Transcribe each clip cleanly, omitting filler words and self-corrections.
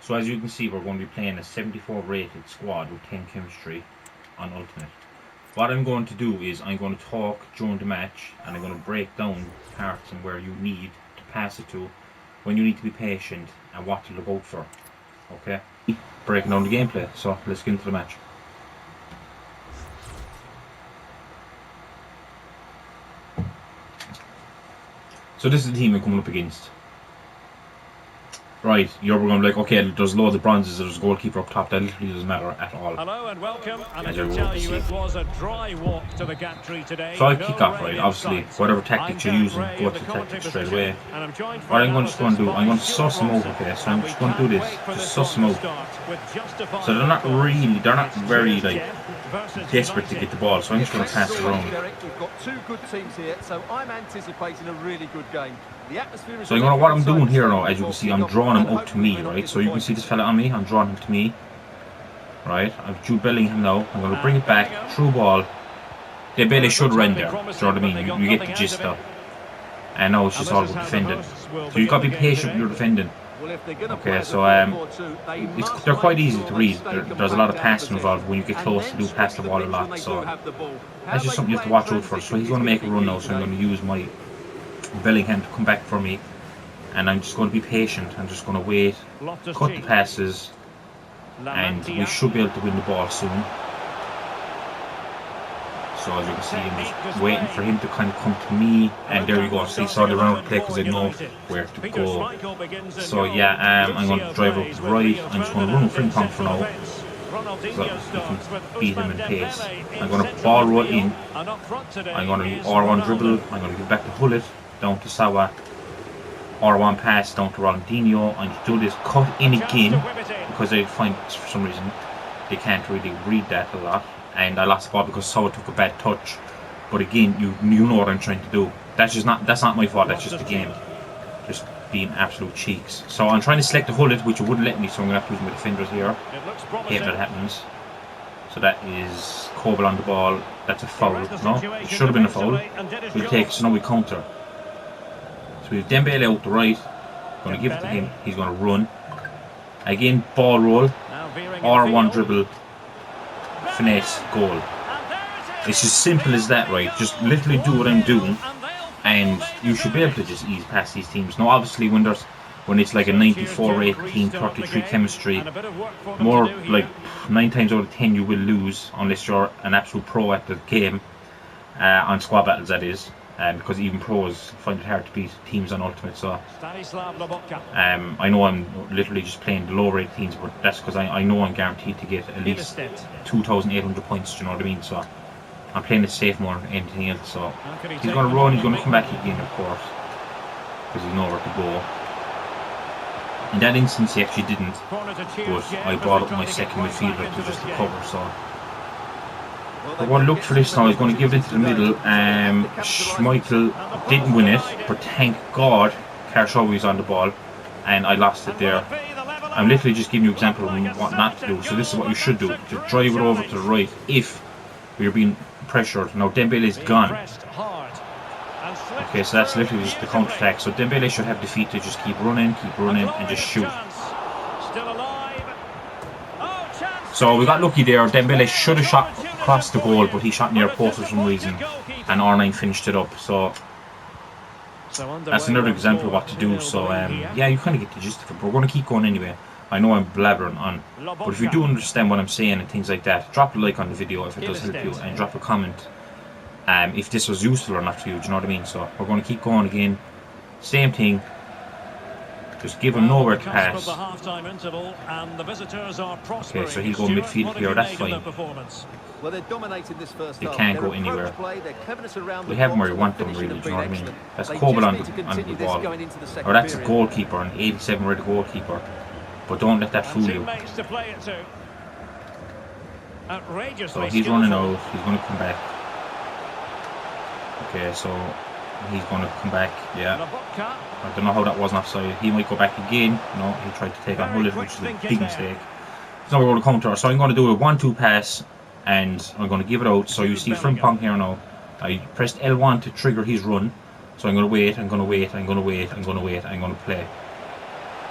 So as you can see, we're going to be playing a 74 rated squad with 10 chemistry on Ultimate. What I'm going to do is I'm going to talk during the match, and I'm going to break down parts and where you need to pass it to, when you need to be patient, and what to look out for. Okay? Breaking down the gameplay, so let's get into the match. So this is the team I'm coming up against. Right, you're going to be like, okay, there's loads of bronzes, there's a goalkeeper up top, that literally doesn't matter at all. Hello and welcome, and I can tell you it was a dry walk to the gantry today. So I kick off, right, obviously, whatever tactics you're using, go to the tactics straight away. What I'm just going to do, I'm going to suss them out, okay, so I'm just going to do this, just suss them out. So they're not very, like, desperate to get the ball, so I'm just going to pass it around. We've got two good teams here, so I'm anticipating a really good game. So what I'm doing here now, as you can see, I'm drawing him out to me, right? So you can see this fella on me, I'm drawing him to me. Right, I've Jude Bellingham now, I'm going to bring it back, through ball. They barely should run there, do you know what I mean? You get the gist though. And now it's just all about defending. So you've got to be patient with your defending. Okay, so they're quite easy to read. There's a lot of passing involved when you get close to do pass the ball a lot, so that's just something you have to watch out for. So he's going to make a run now, so I'm going to use my Bellingham to come back for me, and I'm just going to be patient. I'm just going to wait, cut the passes, and we should be able to win the ball soon. So as you can see, I'm just waiting for him to kind of come to me, and there you go. So he saw the round play because I know where to go. So yeah, I'm going to drive up to the right. I'm just going to run with Frimpong for now, so we can beat him in pace. I'm going to ball roll in. I'm going to do R1 dribble. I'm going to give back to Hullet, down to Sawa. R1 pass down to Ronaldinho. I'm going to do this cut in again, because I find for some reason they can't really read that a lot. And I lost the ball because Sawa took a bad touch. But again, you know what I'm trying to do. That's not my fault. That's just the game. Just being absolute cheeks. So I'm trying to select the Hullet, which it wouldn't let me. So I'm going to have to use my defenders here. Hate that happens. So that is Kobel on the ball. That's a foul. No, it should have been a foul. We'll take. So now we counter. So we have Dembele out the right. Going to give it to him. He's going to run. Again, ball roll. R1 dribble. Finesse, goal. It's as simple as that, right? Just literally do what I'm doing, and you should be able to just ease past these teams. Now, obviously, when it's like a 94 rate team, 33 chemistry, more like 9 times out of 10 you will lose unless you're an absolute pro at the game, on squad battles that is. Because even pros find it hard to beat teams on Ultimate, so I know I'm literally just playing the low rate teams, but that's because I know I'm guaranteed to get at least 2,800 points, do you know what I mean? So I'm playing it safe more than anything else. So he's going to run, he's going to come back again, of course, because he's nowhere to go. In that instance he actually didn't, but I brought up my second midfielder to just recover, so we're going to look for this now. He's going to give it into the middle. Schmeichel didn't win it, but thank God Karshawi is on the ball, and I lost it there. I'm literally just giving you an example of what not to do. So this is what you should do: to drive it over to the right if you're being pressured. Now Dembele is gone. Okay, so that's literally just the counter attack. So Dembele should have the feet to just keep running, and just shoot. So we got lucky there. Dembele should have shot across the goal, but he shot near post for some reason, and R9 finished it up. So that's another example of what to do. So yeah, you kind of get the gist of it, but we're going to keep going anyway. I know I'm blabbering on, but if you do understand what I'm saying and things like that, drop a like on the video if it does help you, and drop a comment if this was useful or not for you, do you know what I mean? So we're going to keep going again, same thing. Just give him nowhere to pass. Okay, so he'll go midfield here, that's fine. They can't go anywhere. We have them where we want them, really, do you know what I mean? That's Kobel on the ball. Or that's a goalkeeper, an 87 rated goalkeeper. But don't let that fool you. So he's running out, he's going to come back. Okay, so he's going to come back, yeah. I don't know how that wasn't offside. He might go back again. No, he tried to take on Hullet, which is a big mistake. So we're going to counter. So I'm going to do a 1-2 pass, and I'm going to give it out. So you see Frimpong here now. I pressed L1 to trigger his run. So I'm going to wait, I'm going to wait, I'm going to wait, I'm going to wait, I'm going to play.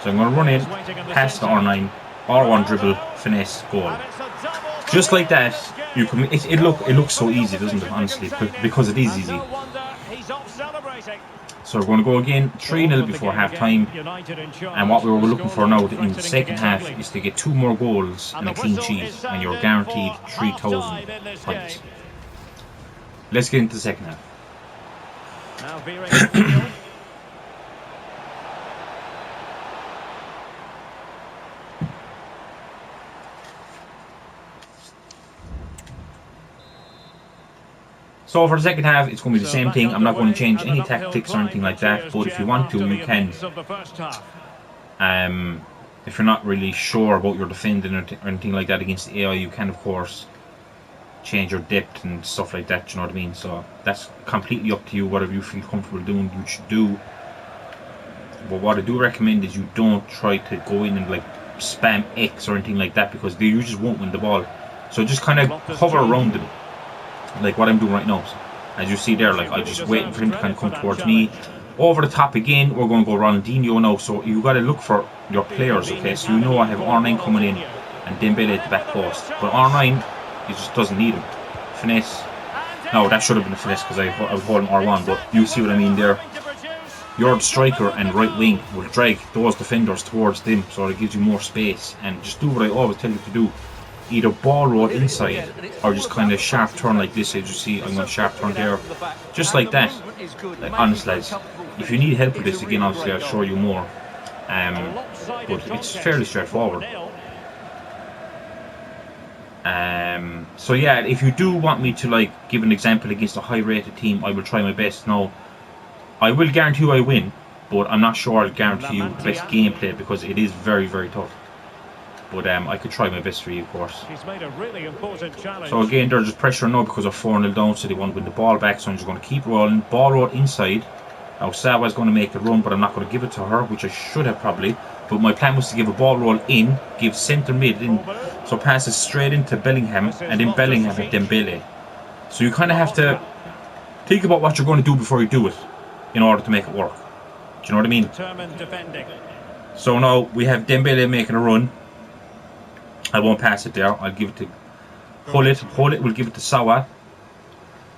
So I'm going to run in, pass to R9, R1 dribble, finesse, goal. Just like that, you can. It looks so easy, doesn't it? Honestly, because it is easy. So we're going to go again, 3-0 before half time. And what we were looking for now in the second half is to get 2 more goals and a clean sheet, and you're guaranteed 3,000 points. Let's get into the second half. So for the second half, it's going to be the same thing. I'm not going to change any tactics or anything like that. But if you want to, you can. If you're not really sure about your defending or anything like that against the AI, you can of course change your depth and stuff like that. Do you know what I mean? So that's completely up to you. Whatever you feel comfortable doing, you should do. But what I do recommend is you don't try to go in and like spam X or anything like that, because you just won't win the ball. So just kind of hover around them, like what I'm doing right now. As you see there, like I'm just waiting for him to kind of come towards me. Over the top again, we're going to go Ronaldinho now. So you got to look for your players, okay? So you know I have R9 coming in and Dembele at the back post, but R9, he just doesn't need him. Finesse. No, that should have been a finesse because I was holding R1, but you see what I mean there. Your striker and right wing will drag those defenders towards them, so it gives you more space. And just do what I always tell you to do. Either ball roll inside or just kind of sharp turn like this. As you see, I'm going to sharp turn there, just like that. Like, honest lads, if you need help with this again, obviously I'll show you more. But it's fairly straightforward. So yeah, if you do want me to like give an example against a high rated team, I will try my best. Now, I will guarantee you I win, but I'm not sure I'll guarantee you the best gameplay because it is very, very tough. But I could try my best for you, of course. So again, they're just pressuring now because they're 4-0 down, so they want to win the ball back. So I'm just going to keep rolling. Ball roll inside. Now Sawa's going to make a run, but I'm not going to give it to her, which I should have probably. But my plan was to give a ball roll in, give centre mid in, so pass it straight into Bellingham, and then Bellingham at Dembele. So you kind of have to think about what you're going to do before you do it, in order to make it work. Do you know what I mean? So now we have Dembele making a run. I won't pass it there. I'll give it to Hullet. Hullet will give it to Sawa.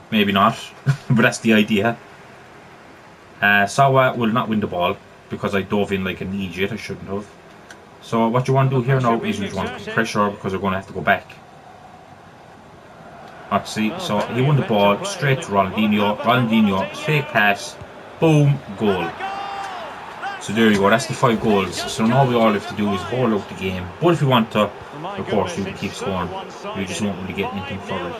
Maybe not, but that's the idea. Sawa will not win the ball because I dove in like an idiot. I shouldn't have. So what you want to do here now is you just want to put pressure because we're going to have to go back. Let's see. So he won the ball straight to Ronaldinho. Ronaldinho, fake pass, boom, goal. So there you go, that's the 5 goals. So now we all have to do is hold out the game. But if you want to, of course, you can keep scoring. You just won't really get anything for it.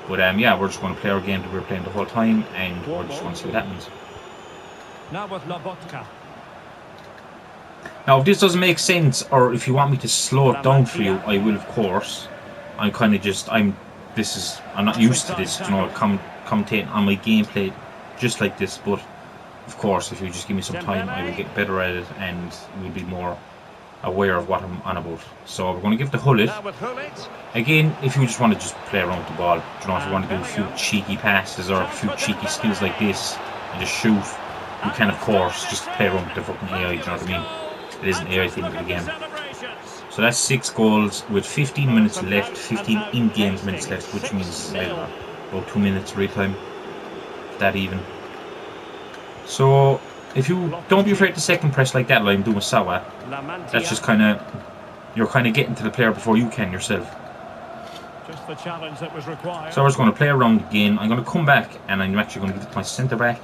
But yeah, we're just going to play our game that we were playing the whole time, and we're just going to see what happens. Now, if this doesn't make sense, or if you want me to slow it down for you, I will, of course. I'm not used to this, you know, commentating on my gameplay just like this, but of course, if you just give me some time, I will get better at it and will be more aware of what I'm on about. So we're going to give the Hullet. Again, if you just want to just play around with the ball, you know, if you want to do a few cheeky passes or a few cheeky skills like this and just shoot, you can of course just play around with the fucking AI, you know what I mean? It is an AI thing of the game. So that's 6 goals with 15 minutes left, 15 in-game minutes left, which means about 2 minutes real time. That even. So if you don't be afraid to second press like that, like I'm doing with Sawa, that's just you're kind of getting to the player before you can yourself. Just the challenge that was required. So I was going to play around again. I'm going to come back and I'm actually going to give it to my centre back,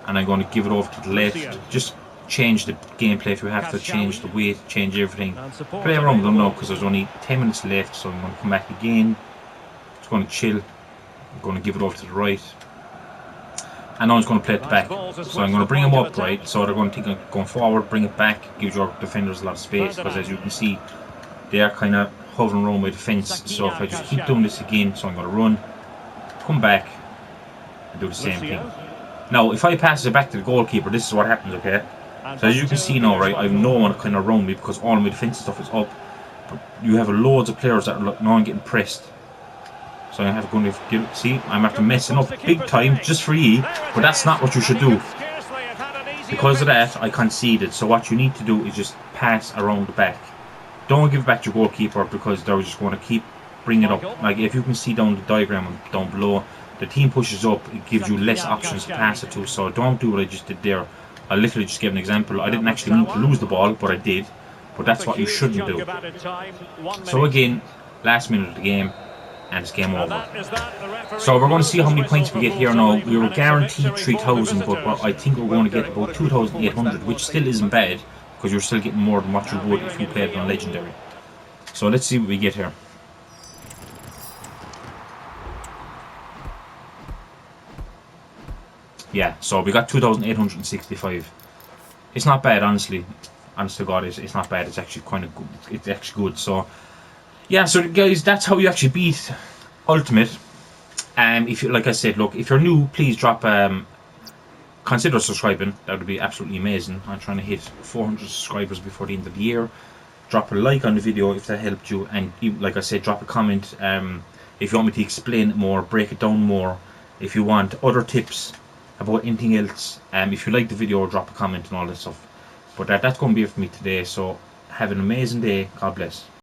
and I'm going to give it over to the left. Just change the gameplay if you have to, change the weight, change everything. Play around with them now because there's only 10 minutes left, so I'm going to come back again. Just going to chill. I'm going to give it over to the right. And now I'm just going to play it back. So I'm going to bring them up, right? So they're going to think going forward, bring it back, gives your defenders a lot of space, because as you can see, they are kind of hovering around my defence. So if I just keep doing this again, so I'm going to run, come back, and do the same thing. Now, if I pass it back to the goalkeeper, this is what happens, okay? So as you can see now, right, I have no one kind of around me because all my defensive stuff is up. But you have loads of players that are now getting pressed. So I have going to see, I'm after messing up big time just for ye, but that's not what you should do. Because of that, I conceded. So what you need to do is just pass around the back. Don't give it back to your goalkeeper, because they're just going to keep bringing it up. Like if you can see down the diagram down below, the team pushes up, it gives you less options to pass it to. So don't do what I just did there. I literally just gave an example. I didn't actually mean to lose the ball, but I did. But that's what you shouldn't do. So again, last minute of the game, and it's game over. So we're going to see how many points we get here now. We were guaranteed 3,000, but I think we're going to get about 2,800, which still isn't bad, because you're still getting more than what you would if you played on Legendary. So let's see what we get here. Yeah, so we got 2,865. It's not bad, honestly. Honest to God, it's not bad. It's actually kind of good. It's actually good. So, yeah, so guys, that's how you actually beat Ultimate. If you, like I said, look, if you're new, please drop. Consider subscribing. That would be absolutely amazing. I'm trying to hit 400 subscribers before the end of the year. Drop a like on the video if that helped you, and like I said, drop a comment. If you want me to explain it more, break it down more. If you want other tips about anything else, if you like the video, drop a comment and all that stuff. But that's going to be it for me today. So have an amazing day. God bless.